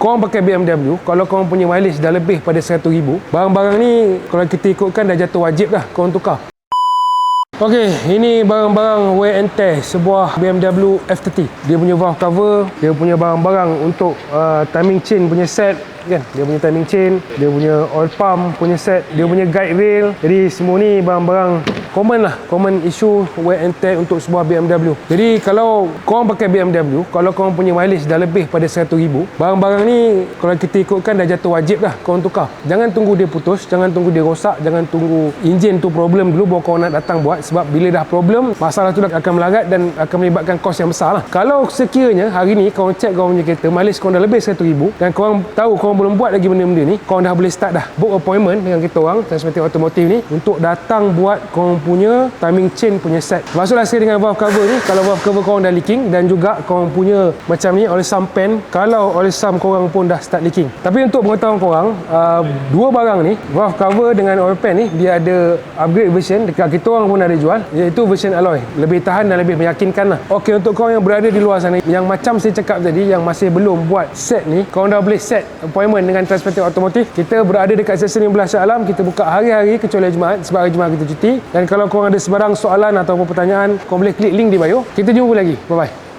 korang pakai BMW, kalau korang punya mileage dah lebih pada 100,000, barang-barang ni kalau kita ikutkan dah jatuh wajib dah korang tukar. Okey, ini barang-barang wear and tear sebuah BMW F30. Dia punya valve cover, dia punya barang-barang untuk timing chain punya set kan. Dia punya timing chain, dia punya oil pump punya set, dia punya guide rail. Jadi semua ni barang-barang common lah, common issue wear and tear untuk sebuah BMW. Jadi kalau korang pakai BMW, kalau korang punya mileage dah lebih pada 100,000, barang-barang ni kalau kita ikutkan dah jatuh wajib dah korang tukar. Jangan tunggu dia putus, jangan tunggu dia rosak, jangan tunggu enjin tu problem dulu baru korang nak datang buat. Sebab bila dah problem, masalah tu dah akan melarat dan akan melibatkan kos yang besar lah. Kalau sekiranya hari ni korang check korang punya kereta, mileage korang dah lebih 100,000 dan korang tahu korang belum buat lagi benda-benda ni, korang dah boleh start dah book appointment dengan kita orang Transmetik Automotive ni untuk datang buat korang punya timing chain punya set. Masuklah sekali dengan valve cover ni. Kalau valve cover korang dah leaking dan juga korang punya macam ni oleh sump pan, kalau oleh sump korang pun dah start leaking. Tapi untuk pengetahuan korang, dua barang ni, valve cover dengan oil pan ni, dia ada upgrade version dekat kita orang pun ada jual, iaitu version alloy, lebih tahan dan lebih meyakinkan lah. Okey, untuk korang yang berada di luar sana yang macam saya cakap tadi, yang masih belum buat set ni, korang dah boleh set appointment dengan Transmetik Automotive. Kita berada dekat Seksyen 15 Shah Alam. Kita buka hari-hari kecuali Jumaat sebab hari Jumaat kita cuti. Dan kalau korang ada sebarang soalan atau pertanyaan, korang boleh klik link di bio. Kita jumpa lagi. Bye bye.